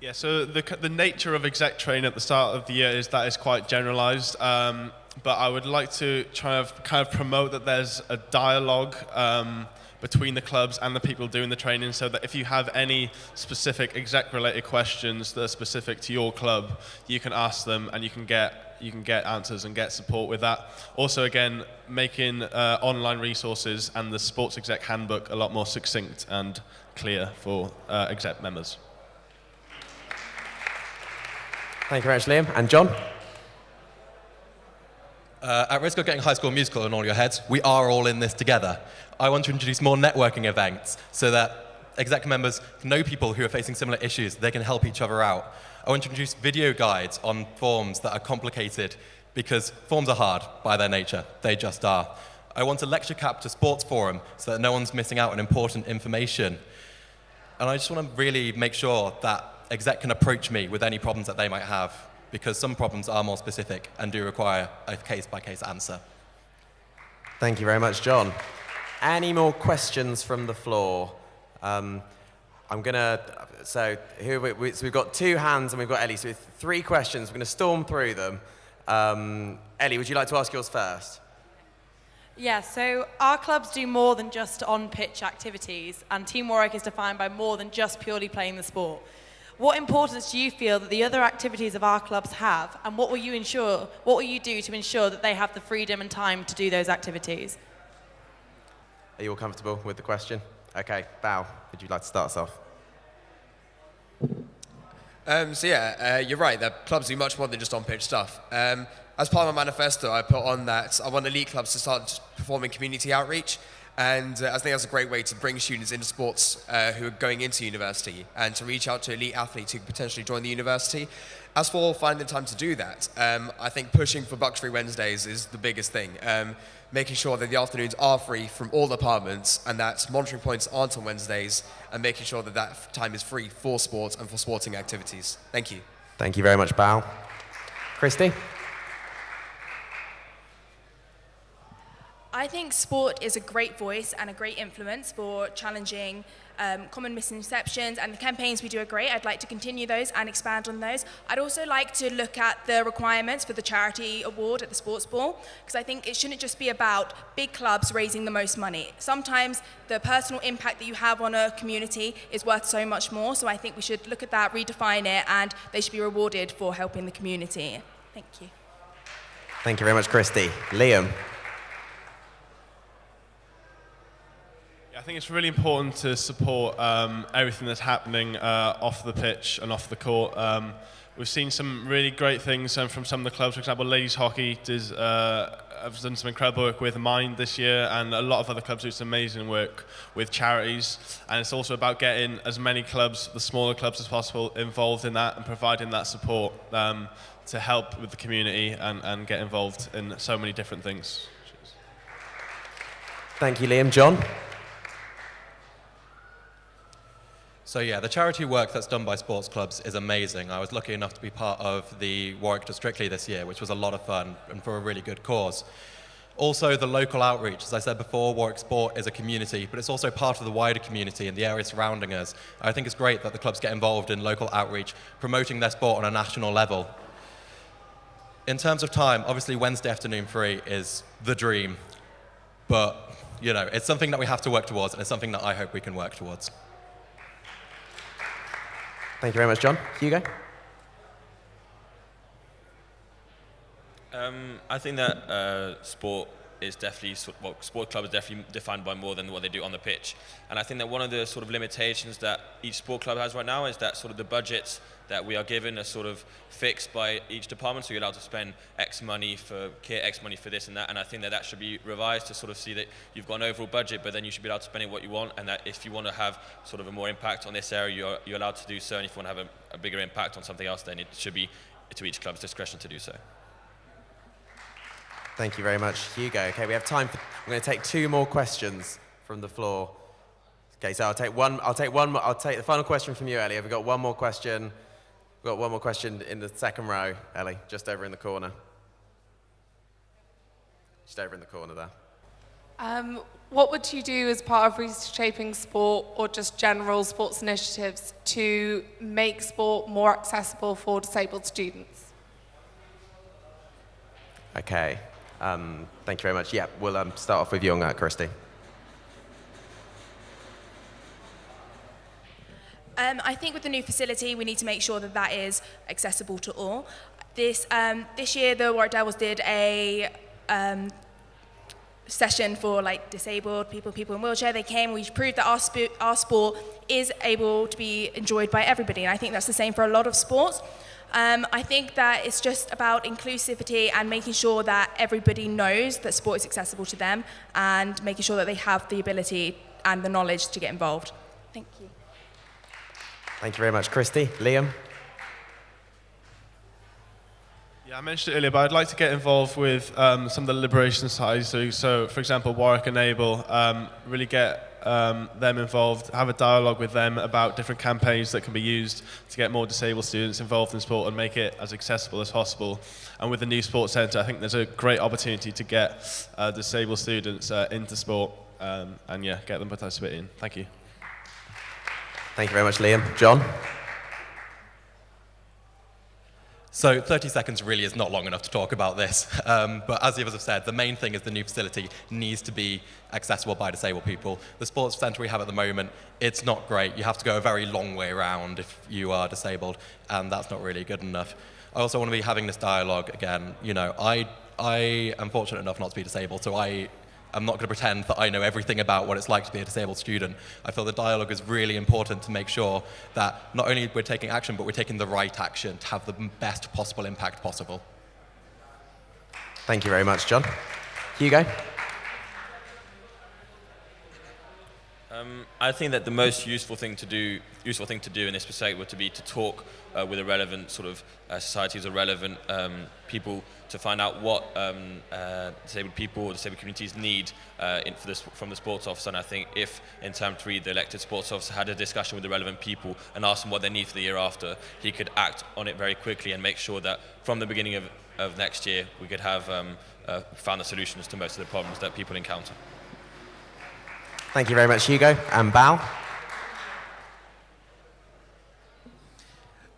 S5: Yeah, so the nature of exec training at the start of the year is that it's quite generalised, but I would like to try and kind of promote that there's a dialogue between the clubs and the people doing the training, so that if you have any specific exec-related questions that are specific to your club, you can ask them and you can get answers and get support with that. Also, again, making online resources and the sports exec handbook a lot more succinct and clear for exec members.
S1: Thank you very much, Liam. And John?
S6: At risk of getting High School Musical in all your heads, we are all in this together. I want to introduce more networking events so that exec members know people who are facing similar issues. They can help each other out. I want to introduce video guides on forms that are complicated, because forms are hard by their nature. They just are. I want a lecture cap to sports forum so that no one's missing out on important information. And I just want to really make sure that exec can approach me with any problems that they might have, because some problems are more specific and do require a case-by-case answer.
S1: Thank you very much, John. Any more questions from the floor? So we've got two hands and we've got Ellie, so with 3 questions. We're going to storm through them. Ellie, would you like to ask yours first?
S10: Yeah, so our clubs do more than just on-pitch activities, and Team Warwick is defined by more than just purely playing the sport. What importance do you feel that the other activities of our clubs have, and what will you do to ensure that they have the freedom and time to do those activities?
S1: Are you all comfortable with the question? Okay, Val, would you like to start us off?
S3: You're right, that clubs do much more than just on-pitch stuff. As part of my manifesto, I put on that I want elite clubs to start performing community outreach, and I think that's a great way to bring students into sports who are going into university, and to reach out to elite athletes who could potentially join the university. As for finding the time to do that, I think pushing for Bucks-Free Wednesdays is the biggest thing. Making sure that the afternoons are free from all departments, and that monitoring points aren't on Wednesdays, and making sure that that time is free for sports and for sporting activities. Thank you.
S1: Thank you very much, Val. Christy?
S4: I think sport is a great voice and a great influence for challenging common misconceptions, and the campaigns we do are great. I'd like to continue those and expand on those. I'd also like to look at the requirements for the charity award at the sports ball, because I think it shouldn't just be about big clubs raising the most money. Sometimes the personal impact that you have on a community is worth so much more, so I think we should look at that, redefine it, and they should be rewarded for helping the community. Thank you.
S1: Thank you very much, Christy. Liam?
S5: think it's really important to support everything that's happening off the pitch and off the court. We've seen some really great things from some of the clubs. For example, ladies hockey have done some incredible work with Mind this year, and a lot of other clubs do some amazing work with charities. And it's also about getting as many clubs, the smaller clubs as possible, involved in that and providing that support to help with the community and get involved in so many different things.
S1: Thank you, Liam. John?
S6: So yeah, the charity work that's done by sports clubs is amazing. I was lucky enough to be part of the Warwick to Strictly this year, which was a lot of fun and for a really good cause. Also, the local outreach. As I said before, Warwick Sport is a community, but it's also part of the wider community and the area surrounding us. I think it's great that the clubs get involved in local outreach, promoting their sport on a national level. In terms of time, obviously Wednesday afternoon free is the dream, but you know, it's something that we have to work towards, and it's something that I hope we can work towards.
S1: Thank you very much, John. Hugo?
S2: I think that sport is definitely, sport club is definitely defined by more than what they do on the pitch. And I think that one of the sort of limitations that each sport club has right now is that sort of the budgets that we are given are sort of fixed by each department. So you're allowed to spend X money for kit, X money for this and that. And I think that that should be revised to sort of see that you've got an overall budget, but then you should be allowed to spend it what you want. And that if you want to have sort of a more impact on this area, you're allowed to do so. And if you want to have a bigger impact on something else, then it should be to each club's discretion to do so.
S1: Thank you very much, Hugo. Okay, we have time for, I'm going to take 2 more questions from the floor. Okay, so I'll take the final question from you, Ellie. Have we got one more question? We've got one more question in the second row, Ellie, just over in the corner. Just over in the corner there.
S11: What would you do as part of reshaping sport or just general sports initiatives to make sport more accessible for disabled students?
S1: Okay, thank you very much. Yeah, we'll start off with you on that, Christy.
S4: I think with the new facility, we need to make sure that that is accessible to all. This year, the Warwick Devils did a session for like disabled people in wheelchair. They came, we proved that our sport is able to be enjoyed by everybody, and I think that's the same for a lot of sports. I think that it's just about inclusivity and making sure that everybody knows that sport is accessible to them and making sure that they have the ability and the knowledge to get involved. Thank you.
S1: Thank you very much, Christy. Liam?
S5: Yeah, I mentioned it earlier, but I'd like to get involved with some of the liberation societies. So, for example, Warwick Enable, really get them involved, have a dialogue with them about different campaigns that can be used to get more disabled students involved in sport and make it as accessible as possible. And with the new sports centre, I think there's a great opportunity to get disabled students into sport and yeah, get them participating. Thank you.
S1: Thank you very much, Liam. John?
S6: So 30 seconds really is not long enough to talk about this, but as the others have said, the main thing is the new facility needs to be accessible by disabled people. The sports centre we have at the moment, it's not great. You have to go a very long way around if you are disabled, and that's not really good enough. I also want to be having this dialogue again. You know, I am fortunate enough not to be disabled, so I'm not going to pretend that I know everything about what it's like to be a disabled student. I feel the dialogue is really important to make sure that not only we're taking action, but we're taking the right action to have the best possible impact possible.
S1: Thank you very much, John. Hugo?
S2: I think that the most useful thing to do in this perspective would be to talk with the relevant sort of societies or relevant people to find out what disabled people or disabled communities need from the sports officer. And I think if in term 3 the elected sports officer had a discussion with the relevant people and asked them what they need for the year after, he could act on it very quickly and make sure that from the beginning of next year we could have found the solutions to most of the problems that people encounter.
S1: Thank you very much, Hugo. And Bal?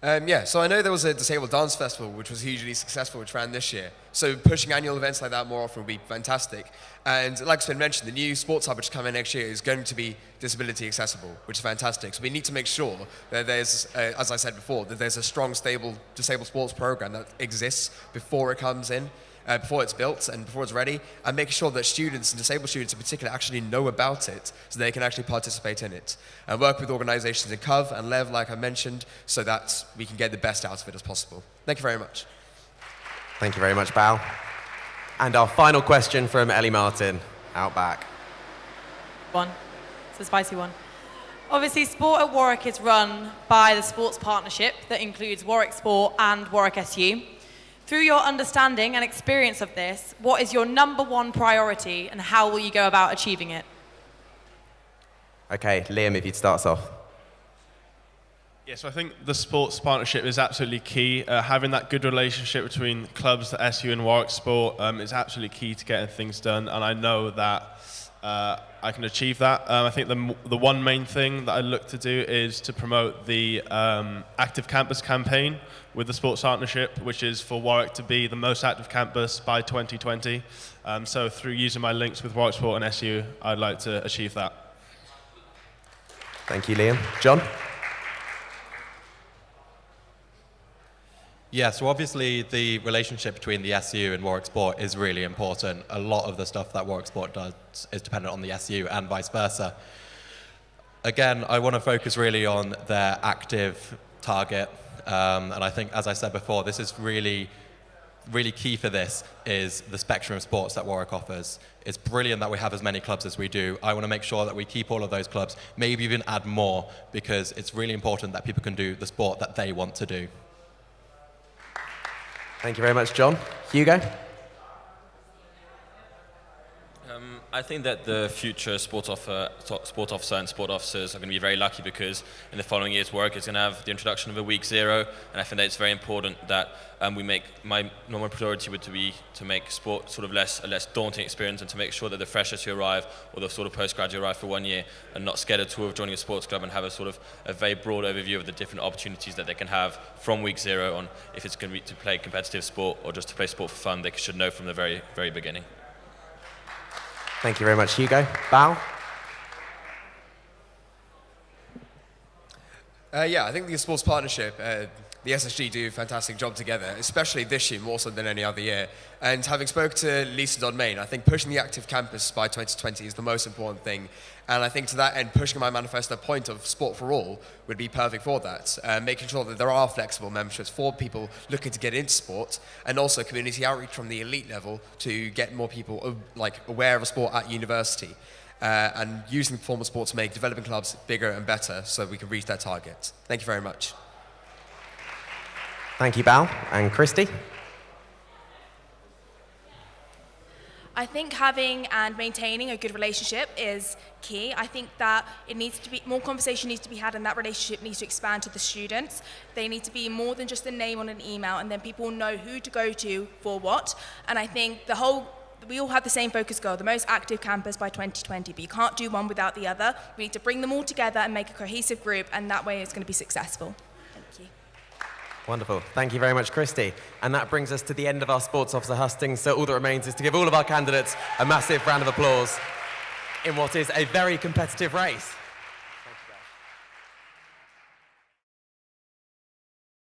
S3: Yeah, so I know there was a Disabled Dance Festival which was hugely successful, which ran this year. So pushing annual events like that more often would be fantastic. And like Sven mentioned, the new sports hub which is coming next year is going to be disability accessible, which is fantastic. So we need to make sure that there's, as I said before, that there's a strong, stable disabled sports program that exists before it comes in. before it's built and before it's ready, and making sure that students and disabled students in particular actually know about it so they can actually participate in it. And work with organisations in Cov and Lev, like I mentioned, so that we can get the best out of it as possible. Thank you very much.
S1: Thank you very much, Bal. And our final question from Ellie Martin, out back.
S10: One. It's a spicy one. Obviously, sport at Warwick is run by the sports partnership that includes Warwick Sport and Warwick SU. Through your understanding and experience of this, what is your #1 priority and how will you go about achieving it?
S1: Okay, Liam, if you'd start us off.
S5: Yes, I think the sports partnership is absolutely key. Having that good relationship between clubs, the SU and Warwick Sport, is absolutely key to getting things done, and I know that I can achieve that. I think the one main thing that I look to do is to promote the Active Campus campaign with the sports partnership, which is for Warwick to be the most active campus by 2020. So through using my links with Warwick Sport and SU, I'd like to achieve that.
S1: Thank you, Liam. John?
S6: Yeah, so obviously the relationship between the SU and Warwick Sport is really important. A lot of the stuff that Warwick Sport does is dependent on the SU and vice versa. Again, I want to focus really on their active target. And I think, as I said before, this is really key for this is the spectrum of sports that Warwick offers. It's brilliant that we have as many clubs as we do. I want to make sure that we keep all of those clubs, maybe even add more, because it's really important that people can do the sport that they want to do.
S1: Thank you very much, John. Hugo?
S2: I think that the future sport officer and sport officers are going to be very lucky because in the following years Warwick is going to have the introduction of a week 0, and I think that it's very important that we make, my normal priority would be to make sport sort of a less daunting experience, and to make sure that the freshers who arrive or the sort of postgraduate arrive for 1 year are not scared at all of joining a sports club, and have a sort of a very broad overview of the different opportunities that they can have from week 0 on, if it's going to be to play competitive sport or just to play sport for fun. They should know from the very, very beginning.
S1: Thank you very much, Hugo. Bal?
S3: Yeah, I think the sports partnership, the SSG do a fantastic job together, especially this year more so than any other year. And having spoken to Lisa Dodd-Main, I think pushing the active campus by 2020 is the most important thing. And I think to that end, pushing my manifesto point of sport for all would be perfect for that. Making sure that there are flexible memberships for people looking to get into sport, and also community outreach from the elite level to get more people aware of sport at university. And using performance sport to make developing clubs bigger and better so we can reach that target. Thank you very much.
S1: Thank you, Bal. And Christy?
S4: I think having and maintaining a good relationship is key. I think that it needs to be, more conversation needs to be had, and that relationship needs to expand to the students. They need to be more than just a name on an email, and then people know who to go to for what. And I think we all have the same focus goal, the most active campus by 2020, but you can't do one without the other. We need to bring them all together and make a cohesive group, and that way it's going to be successful. Thank you.
S1: Wonderful. Thank you very much, Christy. And that brings us to the end of our sports officer hustings. So all that remains is to give all of our candidates a massive round of applause in what is a very competitive race.